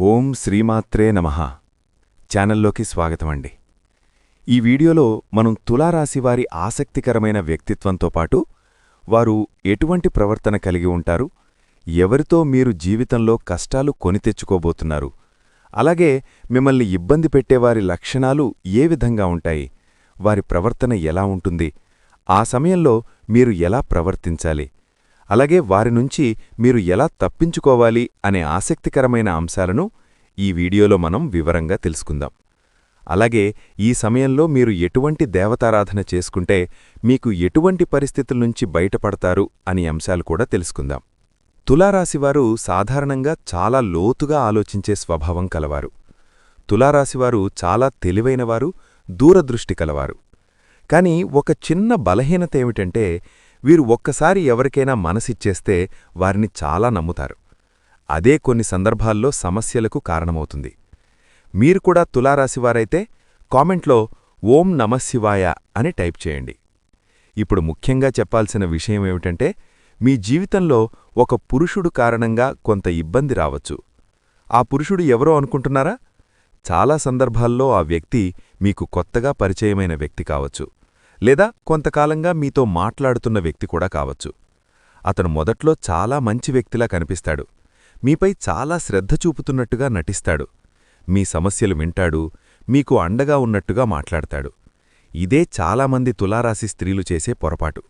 ఓం శ్రీమాత్రే నమః ఛానల్లోకి స్వాగతమండి. ఈ వీడియోలో మనం తులారాశివారి ఆసక్తికరమైన వ్యక్తిత్వంతో పాటు వారు ఎటువంటి ప్రవర్తన కలిగి ఉంటారు, ఎవరితో మీరు జీవితంలో కష్టాలు కొని తెచ్చుకోబోతున్నారు, అలాగే మిమ్మల్ని ఇబ్బంది పెట్టేవారి లక్షణాలు ఏ విధంగా ఉంటాయి, వారి ప్రవర్తన ఎలా ఉంటుంది, ఆ సమయంలో మీరు ఎలా ప్రవర్తించాలి, అలాగే వారి నుంచి మీరు ఎలా తప్పించుకోవాలి అనే ఆసక్తికరమైన అంశాలను ఈ వీడియోలో మనం వివరంగా తెలుసుకుందాం. అలాగే ఈ సమయంలో మీరు ఎటువంటి దేవతారాధన చేసుకుంటే మీకు ఎటువంటి పరిస్థితుల నుంచి బయటపడతారు అనే అంశాలు కూడా తెలుసుకుందాం. తులారాశివారు సాధారణంగా చాలా లోతుగా ఆలోచించే స్వభావం కలవారు. తులారాశివారు చాలా తెలివైనవారు, దూరదృష్టి కలవారు. కాని ఒక చిన్న బలహీనత ఏమిటంటే వీరు ఒక్కసారి ఎవరికైనా మనసిచ్చేస్తే వారిని చాలా నమ్ముతారు. అదే కొన్ని సందర్భాల్లో సమస్యలకు కారణమవుతుంది. మీరు కూడా తులారాశివారైతే కామెంట్లో ఓం నమఃశివాయ అని టైప్ చేయండి. ఇప్పుడు ముఖ్యంగా చెప్పాల్సిన విషయమేమిటంటే మీ జీవితంలో ఒక పురుషుడు కారణంగా కొంత ఇబ్బంది రావచ్చు. ఆ పురుషుడు ఎవరో అనుకుంటున్నారా? చాలా సందర్భాల్లో ఆ వ్యక్తి మీకు కొత్తగా పరిచయమైన వ్యక్తి కావచ్చు, లేదా కొంతకాలంగా మీతో మాట్లాడుతున్న వ్యక్తి కూడా కావచ్చు. అతను మొదట్లో చాలా మంచి వ్యక్తిలా కనిపిస్తాడు, మీపై చాలా శ్రద్ధ చూపుతున్నట్టుగా నటిస్తాడు, మీ సమస్యలు వింటాడు, మీకు అండగా ఉన్నట్టుగా మాట్లాడతాడు. ఇదే చాలామంది తులారాశి స్త్రీలు చేసే పొరపాటు.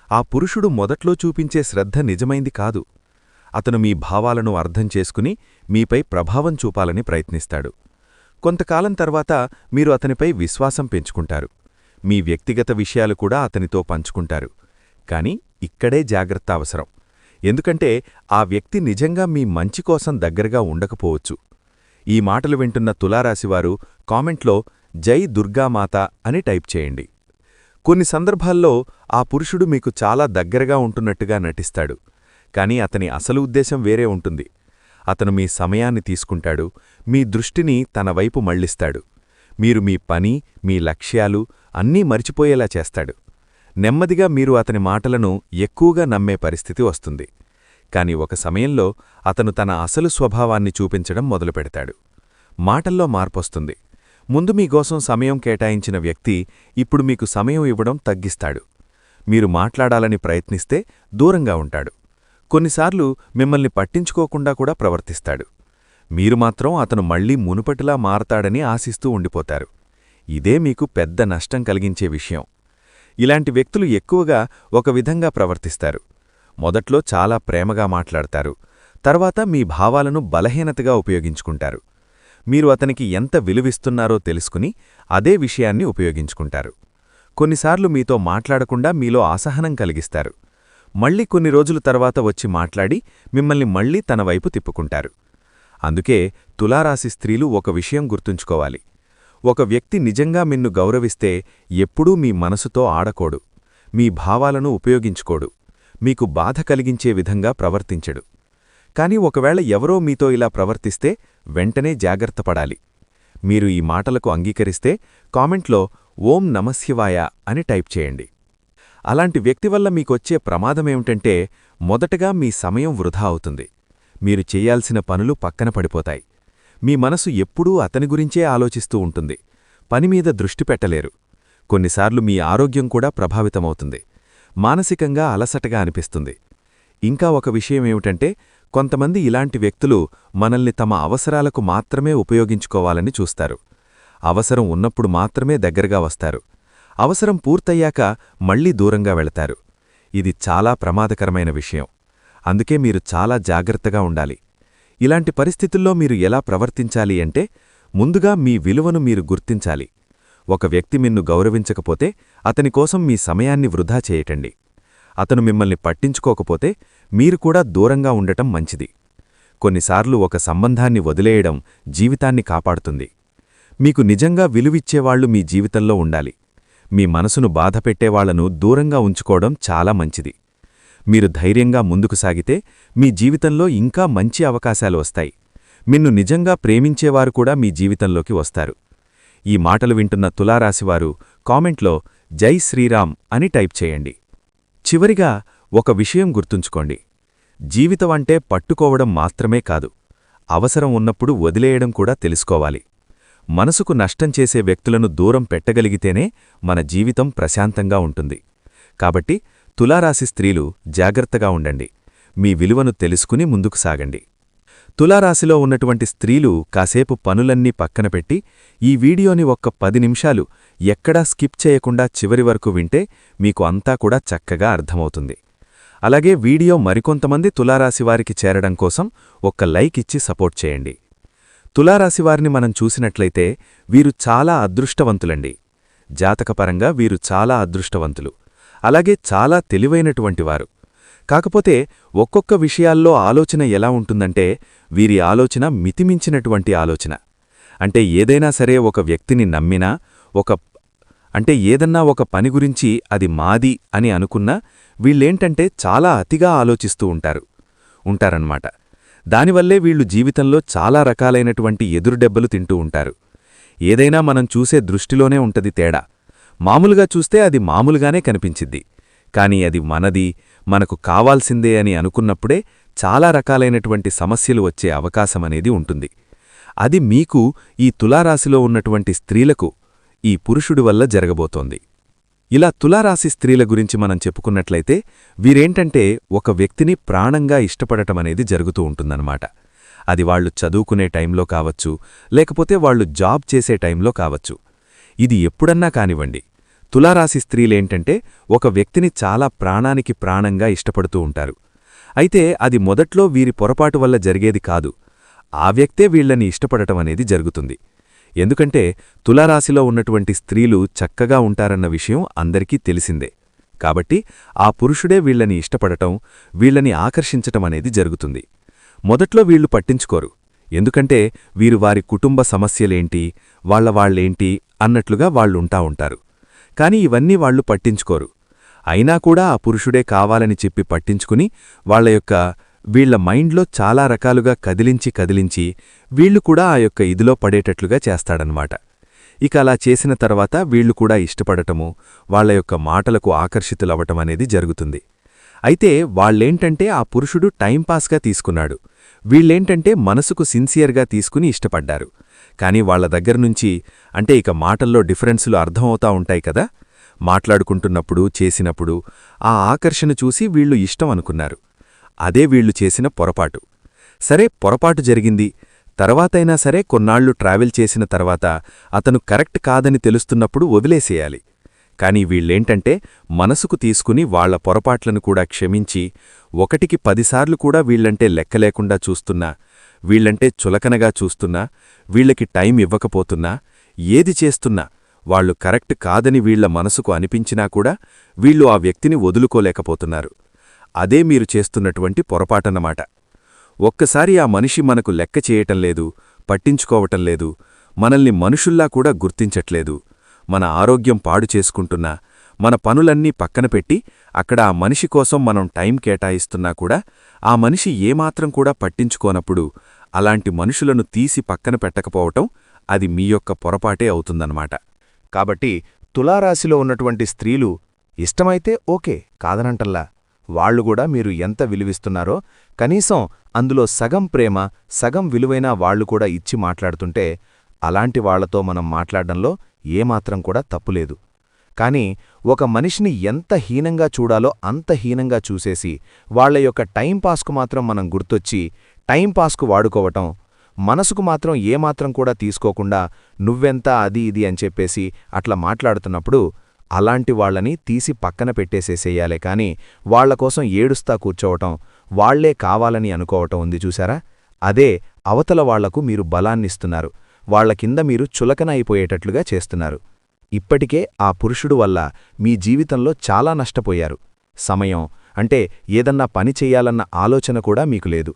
ఆ పురుషుడు మొదట్లో చూపించే శ్రద్ధ నిజమైంది కాదు. అతను మీ భావాలను అర్థం చేసుకుని మీపై ప్రభావం చూపాలని ప్రయత్నిస్తాడు. కొంతకాలం తర్వాత మీరు అతనిపై విశ్వాసం పెంచుకుంటారు, మీ వ్యక్తిగత విషయాలు కూడా అతనితో పంచుకుంటారు. కాని ఇక్కడే జాగ్రత్త అవసరం. ఎందుకంటే ఆ వ్యక్తి నిజంగా మీ మంచి కోసం దగ్గరగా ఉండకపోవచ్చు. ఈ మాటలు వింటున్న తులారాశివారు కామెంట్లో జై దుర్గామాత అని టైప్ చేయండి. కొన్ని సందర్భాల్లో ఆ పురుషుడు మీకు చాలా దగ్గరగా ఉంటున్నట్టుగా నటిస్తాడు, కాని అతని అసలు ఉద్దేశం వేరే ఉంటుంది. అతను మీ సమయాన్ని తీసుకుంటాడు, మీ దృష్టిని తన వైపు మళ్లిస్తాడు. మీరు మీ పని, మీ లక్ష్యాలు అన్నీ మరిచిపోయేలా చేస్తాడు. నెమ్మదిగా మీరు అతని మాటలను ఎక్కువగా నమ్మే పరిస్థితి వస్తుంది. కాని ఒక సమయంలో అతను తన అసలు స్వభావాన్ని చూపించడం మొదలుపెడతాడు. మాటల్లో మార్పొస్తుంది. ముందు మీకోసం సమయం కేటాయించిన వ్యక్తి ఇప్పుడు మీకు సమయం ఇవ్వడం తగ్గిస్తాడు. మీరు మాట్లాడాలని ప్రయత్నిస్తే దూరంగా ఉంటాడు. కొన్నిసార్లు మిమ్మల్ని పట్టించుకోకుండా కూడా ప్రవర్తిస్తాడు. మీరు మాత్రం అతను మళ్లీ మునుపటిలా మారతాడని ఆశిస్తూ ఉండిపోతారు. ఇదే మీకు పెద్ద నష్టం కలిగించే విషయం. ఇలాంటి వ్యక్తులు ఎక్కువగా ఒక విధంగా ప్రవర్తిస్తారు. మొదట్లో చాలా ప్రేమగా మాట్లాడతారు, తర్వాత మీ భావాలను బలహీనతగా ఉపయోగించుకుంటారు. మీరు అతనికి ఎంత విలువిస్తున్నారో తెలుసుకుని అదే విషయాన్ని ఉపయోగించుకుంటారు. కొన్నిసార్లు మీతో మాట్లాడకుండా మీలో అసహనం కలిగిస్తారు. మళ్లీ కొన్ని రోజుల తర్వాత వచ్చి మాట్లాడి మిమ్మల్ని మళ్లీ తన వైపు తిప్పుకుంటారు. అందుకే తులారాశి స్త్రీలు ఒక విషయం గుర్తుంచుకోవాలి. ఒక వ్యక్తి నిజంగా మిన్ను గౌరవిస్తే ఎప్పుడూ మీ మనసుతో ఆడకోడు, మీ భావాలను ఉపయోగించుకోడు, మీకు బాధ కలిగించే విధంగా ప్రవర్తించడు. కాని ఒకవేళ ఎవరో మీతో ఇలా ప్రవర్తిస్తే వెంటనే జాగ్రత్తపడాలి. మీరు ఈ మాటలకు అంగీకరిస్తే కామెంట్లో ఓం నమఃశివాయ అని టైప్ చేయండి. అలాంటి వ్యక్తి వల్ల మీకొచ్చే ప్రమాదమేమిటంటే మొదటగా మీ సమయం వృధా అవుతుంది. మీరు చెయ్యాల్సిన పనులు పక్కన పడిపోతాయి. మీ మనసు ఎప్పుడూ అతని గురించే ఆలోచిస్తూ ఉంటుంది. పనిమీద దృష్టి పెట్టలేరు. కొన్నిసార్లు మీ ఆరోగ్యం కూడా ప్రభావితమవుతుంది. మానసికంగా అలసటగా అనిపిస్తుంది. ఇంకా ఒక విషయమేమిటంటే కొంతమంది ఇలాంటి వ్యక్తులు మనల్ని తమ అవసరాలకు మాత్రమే ఉపయోగించుకోవాలని చూస్తారు. అవసరం ఉన్నప్పుడు మాత్రమే దగ్గరగా వస్తారు. అవసరం పూర్తయ్యాక మళ్లీ దూరంగా వెళతారు. ఇది చాలా ప్రమాదకరమైన విషయం. అందుకే మీరు చాలా జాగ్రత్తగా ఉండాలి. ఇలాంటి పరిస్థితుల్లో మీరు ఎలా ప్రవర్తించాలి అంటే ముందుగా మీ విలువను మీరు గుర్తించాలి. ఒక వ్యక్తి మిన్ను గౌరవించకపోతే అతనికోసం మీ సమయాన్ని వృధా చేయటండి. అతను మిమ్మల్ని పట్టించుకోకపోతే మీరు కూడా దూరంగా ఉండటం మంచిది. కొన్నిసార్లు ఒక సంబంధాన్ని వదిలేయడం జీవితాన్ని కాపాడుతుంది. మీకు నిజంగా విలువిచ్చేవాళ్లు మీ జీవితంలో ఉండాలి. మీ మనసును బాధపెట్టేవాళ్లను దూరంగా ఉంచుకోవడం చాలా మంచిది. మీరు ధైర్యంగా ముందుకు సాగితే మీ జీవితంలో ఇంకా మంచి అవకాశాలు వస్తాయి. మిన్ను నిజంగా ప్రేమించేవారు కూడా మీ జీవితంలోకి వస్తారు. ఈ మాటలు వింటున్న తులారాశివారు కామెంట్లో జై శ్రీరామ్ అని టైప్ చేయండి. చివరిగా ఒక విషయం గుర్తుంచుకోండి. జీవితమంటే పట్టుకోవడం మాత్రమే కాదు, అవసరం ఉన్నప్పుడు వదిలేయడం కూడా తెలుసుకోవాలి. మనసుకు నష్టం చేసే వ్యక్తులను దూరం పెట్టగలిగితేనే మన జీవితం ప్రశాంతంగా ఉంటుంది. కాబట్టి తులారాశి స్త్రీలు జాగ్రత్తగా ఉండండి. మీ విలువను తెలుసుకుని ముందుకు సాగండి. తులారాశిలో ఉన్నటువంటి స్త్రీలు కాసేపు పనులన్నీ పక్కనపెట్టి ఈ వీడియోని ఒక్క 10 నిమిషాలు ఎక్కడా స్కిప్ చేయకుండా చివరి వరకు వింటే మీకు అంతా కూడా చక్కగా అర్థమవుతుంది. అలాగే వీడియో మరికొంతమంది తులారాశివారికి చేరడం కోసం ఒక్క లైక్ ఇచ్చి సపోర్ట్ చేయండి. తులారాశివారిని మనం చూసినట్లయితే వీరు చాలా అదృష్టవంతులండి. జాతకపరంగా వీరు చాలా అదృష్టవంతులు. అలాగే చాలా తెలివైనటువంటివారు. కాకపోతే ఒక్కొక్క విషయాల్లో ఆలోచన ఎలా ఉంటుందంటే వీరి ఆలోచన మితిమించినటువంటి ఆలోచన. అంటే ఏదైనా సరే ఒక వ్యక్తిని నమ్మినా ఏదన్నా ఒక పని గురించి అది మాది అని అనుకున్నా వీళ్ళేంటంటే చాలా అతిగా ఆలోచిస్తూ ఉంటారన్నమాట. దానివల్లే వీళ్లు జీవితంలో చాలా రకాలైనటువంటి ఎదురుదెబ్బలు తింటూ ఉంటారు. ఏదైనా మనం చూసే దృష్టిలోనే ఉంటది తేడా. మామూలుగా చూస్తే అది మామూలుగానే కనిపించిద్ది. కాని అది మనది, మనకు కావాల్సిందే అని అనుకున్నప్పుడే చాలా రకాలైనటువంటి సమస్యలు వచ్చే అవకాశమనేది ఉంటుంది. అది మీకు ఈ తులారాశిలో ఉన్నటువంటి స్త్రీలకు ఈ పురుషుడి వల్ల జరగబోతోంది. ఇలా తులారాశి స్త్రీల గురించి మనం చెప్పుకున్నట్లయితే వీరేంటంటే ఒక వ్యక్తిని ప్రాణంగా ఇష్టపడటమనేది జరుగుతూ ఉంటుందన్నమాట. అది వాళ్లు చదువుకునే టైంలో కావచ్చు, లేకపోతే వాళ్లు జాబ్ చేసే టైంలో కావచ్చు. ఇది ఎప్పుడన్నా కానివ్వండి, తులారాశి స్త్రీలేంటంటే ఒక వ్యక్తిని చాలా ప్రాణానికి ప్రాణంగా ఇష్టపడుతూ ఉంటారు. అయితే అది మొదట్లో వీరి పొరపాటు వల్ల జరిగేది కాదు. ఆ వ్యక్తే వీళ్లని ఇష్టపడటమనేది జరుగుతుంది. ఎందుకంటే తులారాశిలో ఉన్నటువంటి స్త్రీలు చక్కగా ఉంటారన్న విషయం అందరికీ తెలిసిందే. కాబట్టి ఆ పురుషుడే వీళ్లని ఇష్టపడటం, వీళ్లని ఆకర్షించటమనేది జరుగుతుంది. మొదట్లో వీళ్లు పట్టించుకోరు. ఎందుకంటే వీరు వారి కుటుంబ సమస్యలేంటి, వాళ్లేంటి అన్నట్లుగా వాళ్లుంటా ఉంటారు. కాని ఇవన్నీ వాళ్లు పట్టించుకోరు. అయినా కూడా ఆ పురుషుడే కావాలని చెప్పి పట్టించుకుని వీళ్ల మైండ్లో చాలా రకాలుగా కదిలించి వీళ్లు కూడా ఆ యొక్క ఇదిలో పడేటట్లుగా చేస్తాడనమాట. ఇక అలా చేసిన తర్వాత వీళ్లు కూడా ఇష్టపడటము, వాళ్ల యొక్క మాటలకు ఆకర్షితులవటమనేది జరుగుతుంది. అయితే వాళ్లేంటంటే ఆ పురుషుడు టైంపాస్గా తీసుకున్నాడు. వీళ్లేంటంటే మనసుకు సిన్సియర్గా తీసుకుని ఇష్టపడ్డారు. కాని వాళ్ల దగ్గర్నుంచి ఇక మాటల్లో డిఫరెన్సులు అర్థమవుతా ఉంటాయి కదా. మాట్లాడుకుంటున్నప్పుడు, చేసినప్పుడు ఆ ఆకర్షణ చూసి వీళ్లు ఇష్టం అనుకున్నారు. అదే వీళ్లు చేసిన పొరపాటు. సరే, పొరపాటు జరిగింది. తర్వాతైనా సరే కొన్నాళ్లు ట్రావెల్ చేసిన తర్వాత అతను కరెక్ట్ కాదని తెలుస్తున్నప్పుడు వదిలేసేయాలి. కాని వీళ్లేంటంటే మనసుకు తీసుకుని వాళ్ల పొరపాట్లను కూడా క్షమించి 1కి 10 సార్లు కూడా వీళ్లంటే లెక్కలేకుండా చూస్తున్నా, వీళ్లంటే చులకనగా చూస్తున్నా, వీళ్లకి టైం ఇవ్వకపోతున్నా, ఏది చేస్తున్నా వాళ్లు కరెక్ట్ కాదని వీళ్ల మనసుకు అనిపించినా కూడా వీళ్లు ఆ వ్యక్తిని వదులుకోలేకపోతున్నారు. అదే మీరు చేస్తున్నటువంటి పొరపాటన్నమాట. ఒక్కసారి ఆ మనిషి మనకు లెక్క చేయటం లేదు, పట్టించుకోవటం లేదు, మనల్ని మనుషుల్లా కూడా గుర్తించట్లేదు, మన ఆరోగ్యం పాడు చేసుకుంటున్నా, మన పనులన్నీ పక్కనపెట్టి అక్కడ ఆ మనిషి కోసం మనం టైం కేటాయిస్తున్నా కూడా ఆ మనిషి ఏమాత్రం కూడా పట్టించుకోనప్పుడు అలాంటి మనుషులను తీసి పక్కన పెట్టకపోవటం అది మీ యొక్క పొరపాటే అవుతుందన్నమాట. కాబట్టి తులారాశిలో ఉన్నటువంటి స్త్రీలు ఇష్టమైతే ఓకే, కాదనంటల్లా. వాళ్లు కూడా మీరు ఎంత విలువిస్తున్నారో కనీసం అందులో సగం ప్రేమ, సగం విలువైన వాళ్లు కూడా ఇచ్చి మాట్లాడుతుంటే అలాంటి వాళ్లతో మనం మాట్లాడడంలో ఏమాత్రం కూడా తప్పులేదు. కాని ఒక మనిషిని ఎంత హీనంగా చూడాలో అంత హీనంగా చూసేసి వాళ్ల యొక్క టైంపాస్కు మాత్రం మనం గుర్తొచ్చి టైంపాస్కు వాడుకోవటం, మనసుకు మాత్రం ఏమాత్రం కూడా తీసుకోకుండా నువ్వెంత అది ఇది అని చెప్పేసి అట్లా మాట్లాడుతున్నప్పుడు అలాంటి వాళ్లని తీసి పక్కన పెట్టేసేసేయాలే కాని వాళ్లకోసం ఏడుస్తా కూర్చోవటం, వాళ్లే కావాలని అనుకోవటం ఉంది చూశారా, అదే అవతల వాళ్లకు మీరు బలాన్నిస్తున్నారు. వాళ్ల కింద మీరు చులకన అయిపోయేటట్లుగా చేస్తున్నారు. ఇప్పటికే ఆ పురుషుడు వల్ల మీ జీవితంలో చాలా నష్టపోయారు. సమయం ఏదన్నా పని చెయ్యాలన్న ఆలోచన కూడా మీకు లేదు.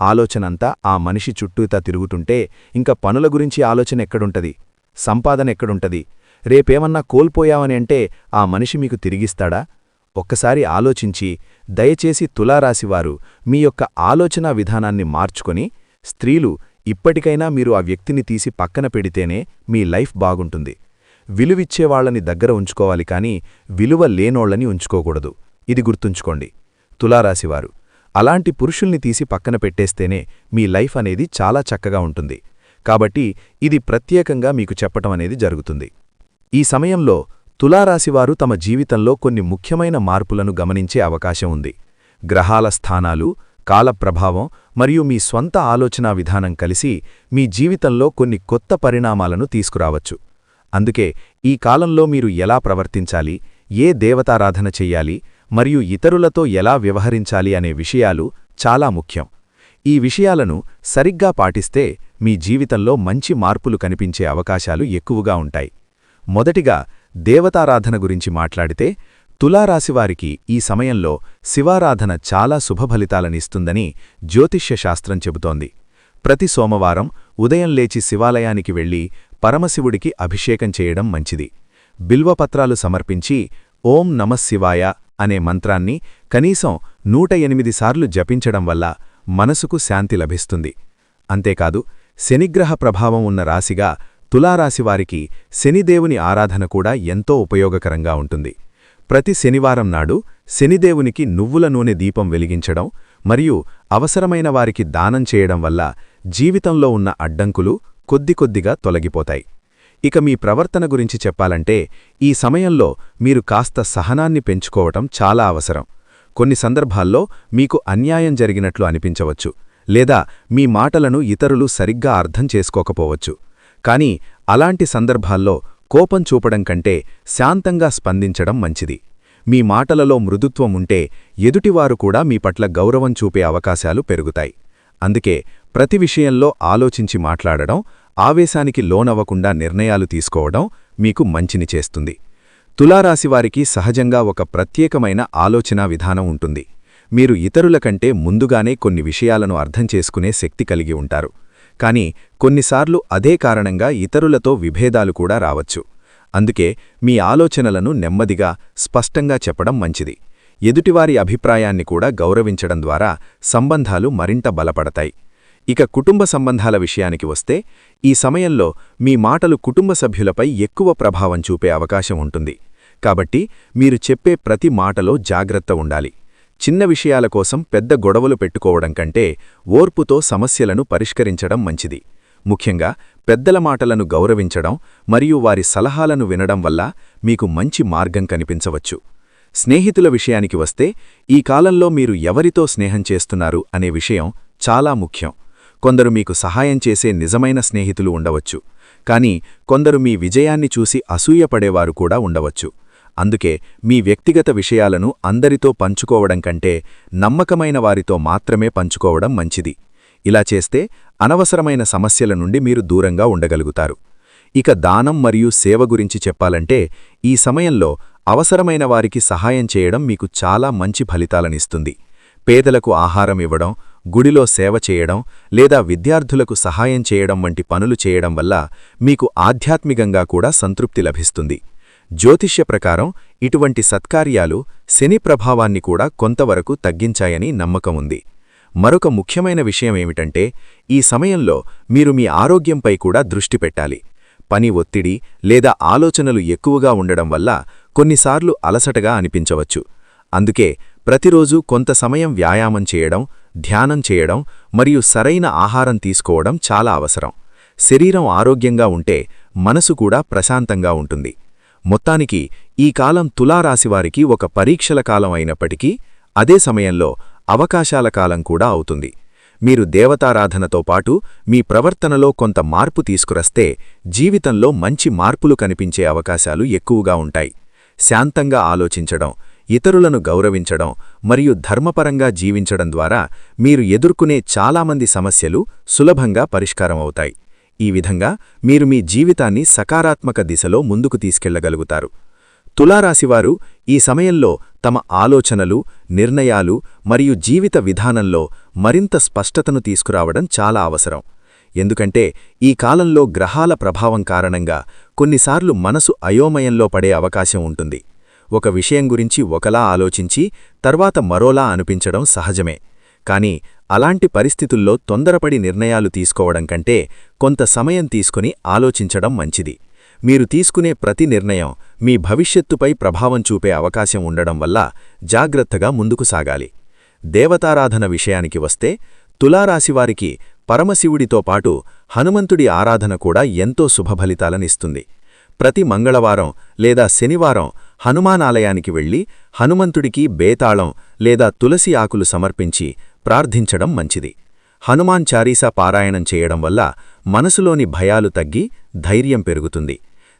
ఆలోచనంతా ఆ మనిషి చుట్టూతా తిరుగుతుంటే ఇంక పనుల గురించి ఆలోచన ఎక్కడుంటది, సంపాదన ఎక్కడుంటది, రేపేమన్నా కోల్పోయావని అంటే ఆ మనిషి మీకు తిరిగిస్తాడా? ఒక్కసారి ఆలోచించి దయచేసి తులారాశివారు మీ యొక్క ఆలోచనా విధానాన్ని మార్చుకొని స్త్రీలు ఇప్పటికైనా మీరు ఆ వ్యక్తిని తీసి పక్కన పెడితేనే మీ లైఫ్ బాగుంటుంది. విలువిచ్చేవాళ్లని దగ్గర ఉంచుకోవాలి కాని విలువ లేనోళ్లని ఉంచుకోకూడదు. ఇది గుర్తుంచుకోండి తులారాశివారు. అలాంటి పురుషుల్ని తీసి పక్కన పెట్టేస్తేనే మీ లైఫ్ అనేది చాలా చక్కగా ఉంటుంది. కాబట్టి ఇది ప్రత్యేకంగా మీకు చెప్పటం అనేది జరుగుతుంది. ఈ సమయంలో తులారాశివారు తమ జీవితంలో కొన్ని ముఖ్యమైన మార్పులను గమనించే అవకాశం ఉంది. గ్రహాల స్థానాలు, కాల ప్రభావం మరియు మీ స్వంత ఆలోచనా విధానం కలిసి మీ జీవితంలో కొన్ని కొత్త పరిణామాలను తీసుకురావచ్చు. అందుకే ఈ కాలంలో మీరు ఎలా ప్రవర్తించాలి, ఏ దేవతారాధన చెయ్యాలి మరియు ఇతరులతో ఎలా వ్యవహరించాలి అనే విషయాలు చాలా ముఖ్యం. ఈ విషయాలను సరిగ్గా పాటిస్తే మీ జీవితంలో మంచి మార్పులు కనిపించే అవకాశాలు ఎక్కువగా ఉంటాయి. మొదటిగా దేవతారాధన గురించి మాట్లాడితే తులారాశివారికి ఈ సమయంలో శివారాధన చాలా శుభఫలితాలనిస్తుందని జ్యోతిష్య శాస్త్రం చెబుతోంది. ప్రతి సోమవారం ఉదయం లేచి శివాలయానికి వెళ్లి పరమశివుడికి అభిషేకం చేయడం మంచిది. బిల్వపత్రాలు సమర్పించి ఓం నమఃశివాయ అనే మంత్రాన్ని కనీసం 108 సార్లు జపించడం వల్ల మనసుకు శాంతి లభిస్తుంది. అంతేకాదు శనిగ్రహ ప్రభావం ఉన్న రాశిగా తులారాశివారికి శనిదేవుని ఆరాధన కూడా ఎంతో ఉపయోగకరంగా ఉంటుంది. ప్రతి శనివారం నాడు శనిదేవునికి నువ్వుల నూనె దీపం వెలిగించడం మరియు అవసరమైన వారికి దానం చేయడం వల్ల జీవితంలో ఉన్న అడ్డంకులు కొద్దికొద్దిగా తొలగిపోతాయి. ఇక మీ ప్రవర్తన గురించి చెప్పాలంటే ఈ సమయంలో మీరు కాస్త సహనాన్ని పెంచుకోవటం చాలా అవసరం. కొన్ని సందర్భాల్లో మీకు అన్యాయం జరిగినట్లు అనిపించవచ్చు, లేదా మీ మాటలను ఇతరులు సరిగ్గా అర్థం చేసుకోకపోవచ్చు. కానీ అలాంటి సందర్భాల్లో కోపం చూపడం కంటే శాంతంగా స్పందించడం మంచిది. మీ మాటలలో మృదుత్వం ఉంటే ఎదుటివారు కూడా మీ పట్ల గౌరవం చూపే అవకాశాలు పెరుగుతాయి. అందుకే ప్రతి విషయంలో ఆలోచించి మాట్లాడడం, ఆవేశానికి లోనవ్వకుండా నిర్ణయాలు తీసుకోవడం మీకు మంచిని చేస్తుంది. తులారాశివారికి సహజంగా ఒక ప్రత్యేకమైన ఆలోచనా విధానం ఉంటుంది. మీరు ఇతరుల కంటే ముందుగానే కొన్ని విషయాలను అర్థం చేసుకునే శక్తి కలిగి ఉంటారు. కానీ కొన్నిసార్లు అదే కారణంగా ఇతరులతో విభేదాలు కూడా రావచ్చు. అందుకే మీ ఆలోచనలను నెమ్మదిగా, స్పష్టంగా చెప్పడం మంచిది. ఎదుటివారి అభిప్రాయాన్ని కూడా గౌరవించడం ద్వారా సంబంధాలు మరింత బలపడతాయి. ఇక కుటుంబ సంబంధాల విషయానికి వస్తే ఈ సమయంలో మీ మాటలు కుటుంబ సభ్యులపై ఎక్కువ ప్రభావం చూపే అవకాశం ఉంటుంది. కాబట్టి మీరు చెప్పే ప్రతి మాటలో జాగ్రత్త ఉండాలి. చిన్న విషయాల కోసం పెద్ద గొడవలు పెట్టుకోవడం కంటే ఓర్పుతో సమస్యలను పరిష్కరించడం మంచిది. ముఖ్యంగా పెద్దల మాటలను గౌరవించడం మరియు వారి సలహాలను వినడం వల్ల మీకు మంచి మార్గం కనిపించవచ్చు. స్నేహితుల విషయానికి వస్తే ఈ కాలంలో మీరు ఎవరితో స్నేహం చేస్తున్నారు అనే విషయం చాలా ముఖ్యం. కొందరు మీకు సహాయం చేసే నిజమైన స్నేహితులు ఉండవచ్చు, కానీ కొందరు మీ విజయాన్ని చూసి అసూయపడేవారు కూడా ఉండవచ్చు. అందుకే మీ వ్యక్తిగత విషయాలను అందరితో పంచుకోవడం కంటే నమ్మకమైన వారితో మాత్రమే పంచుకోవడం మంచిది. ఇలా చేస్తే అనవసరమైన సమస్యల నుండి మీరు దూరంగా ఉండగలుగుతారు. ఇక దానం మరియు సేవ గురించి చెప్పాలంటే ఈ సమయంలో అవసరమైన వారికి సహాయం చేయడం మీకు చాలా మంచి ఫలితాలనిస్తుంది. పేదలకు ఆహారం ఇవ్వడం, గుడిలో సేవ చేయడం లేదా విద్యార్థులకు సహాయం చేయడం వంటి పనులు చేయడం వల్ల మీకు ఆధ్యాత్మికంగా కూడా సంతృప్తి లభిస్తుంది. జ్యోతిష్య ప్రకారం ఇటువంటి సత్కార్యాలు శని ప్రభావాన్ని కూడా కొంతవరకు తగ్గించాయని నమ్మకం ఉంది. మరొక ముఖ్యమైన విషయమేమిటంటే ఈ సమయంలో మీరు మీ ఆరోగ్యంపై కూడా దృష్టి పెట్టాలి. పని ఒత్తిడి లేదా ఆలోచనలు ఎక్కువగా ఉండడం వల్ల కొన్నిసార్లు అలసటగా అనిపించవచ్చు. అందుకే ప్రతిరోజూ కొంత సమయం వ్యాయామం చేయడం, ధ్యానం చేయడం మరియు సరైన ఆహారం తీసుకోవడం చాలా అవసరం. శరీరం ఆరోగ్యంగా ఉంటే మనసు కూడా ప్రశాంతంగా ఉంటుంది. మొత్తానికి ఈ కాలం తులారాశివారికి ఒక పరీక్షల కాలం అయినప్పటికీ అదే సమయంలో అవకాశాల కాలం కూడా అవుతుంది. మీరు దేవతారాధనతో పాటు మీ ప్రవర్తనలో కొంత మార్పు తీసుకురస్తే జీవితంలో మంచి మార్పులు కనిపించే అవకాశాలు ఎక్కువగా ఉంటాయి. శాంతంగా ఆలోచించడం, ఇతరులను గౌరవించడం మరియు ధర్మపరంగా జీవించడం ద్వారా మీరు ఎదుర్కొనే చాలామంది సమస్యలు సులభంగా పరిష్కారమవుతాయి. ఈ విధంగా మీరు మీ జీవితాన్ని సకారాత్మక దిశలో ముందుకు తీసుకెళ్లగలుగుతారు. తులారాశివారు ఈ సమయంలో తమ ఆలోచనలు, నిర్ణయాలు మరియు జీవిత విధానంలో మరింత స్పష్టతను తీసుకురావడం చాలా అవసరం. ఎందుకంటే ఈ కాలంలో గ్రహాల ప్రభావం కారణంగా కొన్నిసార్లు మనసు అయోమయంలో పడే అవకాశం ఉంటుంది. ఒక విషయం గురించి ఒకలా ఆలోచించి తర్వాత మరోలా అనిపించడం సహజమే. కానీ అలాంటి పరిస్థితుల్లో తొందరపడి నిర్ణయాలు తీసుకోవడం కంటే కొంత సమయం తీసుకుని ఆలోచించడం మంచిది. మీరు తీసుకునే ప్రతి నిర్ణయం మీ భవిష్యత్తుపై ప్రభావం చూపే అవకాశం ఉండడం వల్ల జాగ్రత్తగా ముందుకు సాగాలి. దేవతారాధన విషయానికి వస్తే తులారాశివారికి పరమశివుడితో పాటు హనుమంతుడి ఆరాధన కూడా ఎంతో శుభఫలితాలనిస్తుంది. ప్రతి మంగళవారం లేదా శనివారం హనుమానాలయానికి వెళ్లి హనుమంతుడికి బేతాళం లేదా తులసి ఆకులు సమర్పించి ప్రార్థించడం మంచిది. హనుమాన్ చాలీసా పారాయణం చేయడం వల్ల మనసులోని భయాలు తగ్గి ధైర్యం పెరుగుతుంది.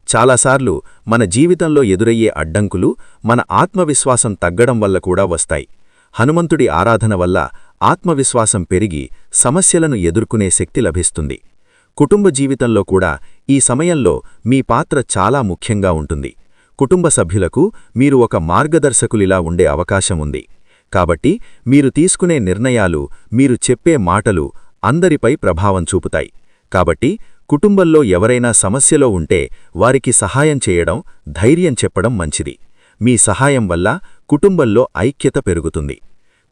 చాలాసార్లు మన జీవితంలో ఎదురయ్యే అడ్డంకులు మన ఆత్మవిశ్వాసం తగ్గడం వల్ల కూడా వస్తాయి. హనుమంతుడి ఆరాధన వల్ల ఆత్మవిశ్వాసం పెరిగి సమస్యలను ఎదుర్కొనే శక్తి లభిస్తుంది. కుటుంబ జీవితంలో కూడా ఈ సమయంలో మీ పాత్ర చాలా ముఖ్యంగా ఉంటుంది. కుటుంబ సభ్యులకు మీరు ఒక మార్గదర్శకులిలా ఉండే అవకాశం ఉంది. కాబట్టి మీరు తీసుకునే నిర్ణయాలు, మీరు చెప్పే మాటలు అందరిపై ప్రభావం చూపుతాయి. కాబట్టి కుటుంబంలో ఎవరైనా సమస్యలో ఉంటే వారికి సహాయం చేయడం, ధైర్యం చెప్పడం మంచిది. మీ సహాయం వల్ల కుటుంబంలో ఐక్యత పెరుగుతుంది.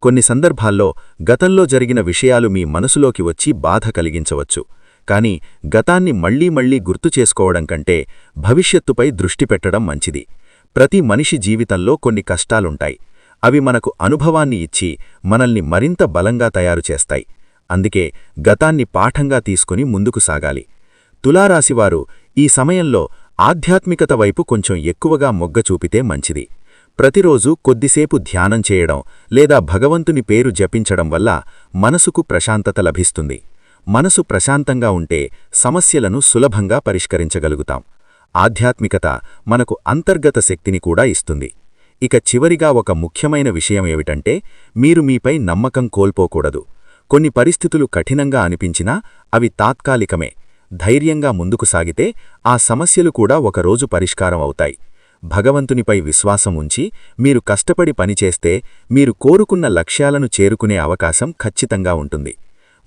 కొన్ని సందర్భాల్లో గతంలో జరిగిన విషయాలు మీ మనసులోకి వచ్చి బాధ కలిగించవచ్చు. కానీ గతాన్ని మళ్లీ గుర్తు చేసుకోవడం కంటే భవిష్యత్తుపై దృష్టి పెట్టడం మంచిది. ప్రతి మనిషి జీవితంలో కొన్ని కష్టాలుంటాయి. అవి మనకు అనుభవాన్ని ఇచ్చి మనల్ని మరింత బలంగా తయారు చేస్తాయి. అందుకే గతాన్ని పాఠంగా తీసుకుని ముందుకు సాగాలి. తులారాశివారు ఈ సమయంలో ఆధ్యాత్మికత వైపు కొంచెం ఎక్కువగా మొగ్గ చూపితే మంచిది. ప్రతిరోజూ కొద్దిసేపు ధ్యానం చేయడం లేదా భగవంతుని పేరు జపించడం వల్ల మనసుకు ప్రశాంతత లభిస్తుంది. మనసు ప్రశాంతంగా ఉంటే సమస్యలను సులభంగా పరిష్కరించగలుగుతాం. ఆధ్యాత్మికత మనకు అంతర్గత శక్తిని కూడా ఇస్తుంది. ఇక చివరిగా ఒక ముఖ్యమైన విషయమేమిటంటే మీరు మీపై నమ్మకం కోల్పోకూడదు. కొన్ని పరిస్థితులు కఠినంగా అనిపించినా అవి తాత్కాలికమే. ధైర్యంగా ముందుకు సాగితే ఆ సమస్యలు కూడా ఒకరోజు పరిష్కారం అవుతాయి. భగవంతునిపై విశ్వాసం ఉంచి మీరు కష్టపడి పనిచేస్తే మీరు కోరుకున్న లక్ష్యాలను చేరుకునే అవకాశం ఖచ్చితంగా ఉంటుంది.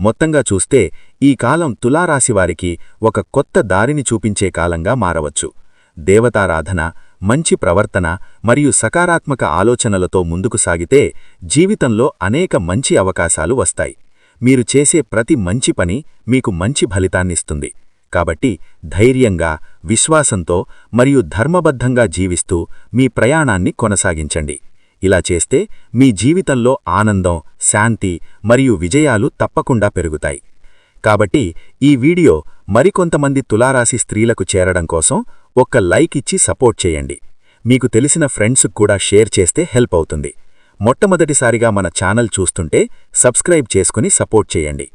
మొత్తంగా చూస్తే ఈ కాలం తులారాశివారికి ఒక కొత్త దారిని చూపించే కాలంగా మారవచ్చు. దేవతారాధన, మంచి ప్రవర్తన మరియు సకారాత్మక ఆలోచనలతో ముందుకు సాగితే జీవితంలో అనేక మంచి అవకాశాలు వస్తాయి. మీరు చేసే ప్రతి మంచి పని మీకు మంచి ఫలితాన్నిస్తుంది. కాబట్టి ధైర్యంగా, విశ్వాసంతో మరియు ధర్మబద్ధంగా జీవిస్తూ మీ ప్రయాణాన్ని కొనసాగించండి. ఇలా చేస్తే మీ జీవితంలో ఆనందం, శాంతి మరియు విజయాలు తప్పకుండా పెరుగుతాయి. కాబట్టి ఈ వీడియో మరికొంతమంది తులారాశి స్త్రీలకు చేరడం కోసం ఒక్క లైక్ ఇచ్చి సపోర్ట్ చేయండి. మీకు తెలిసిన ఫ్రెండ్స్కు కూడా షేర్ చేస్తే హెల్ప్ అవుతుంది. మొట్టమొదటిసారిగా మన ఛానల్ చూస్తుంటే సబ్స్క్రైబ్ చేసుకుని సపోర్ట్ చేయండి.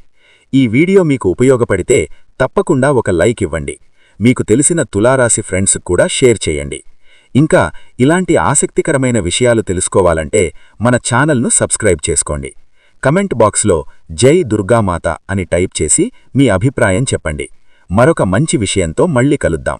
ఈ వీడియో మీకు ఉపయోగపడితే తప్పకుండా ఒక లైక్ ఇవ్వండి. మీకు తెలిసిన తులారాశి ఫ్రెండ్స్కు కూడా షేర్ చేయండి. ఇంకా ఇలాంటి ఆసక్తికరమైన విషయాలు తెలుసుకోవాలంటే మన ఛానల్ను సబ్స్క్రైబ్ చేసుకోండి. కమెంట్ బాక్స్లో జై దుర్గామాత అని టైప్ చేసి మీ అభిప్రాయం చెప్పండి. మరొక మంచి విషయంతో మళ్ళీ కలుద్దాం.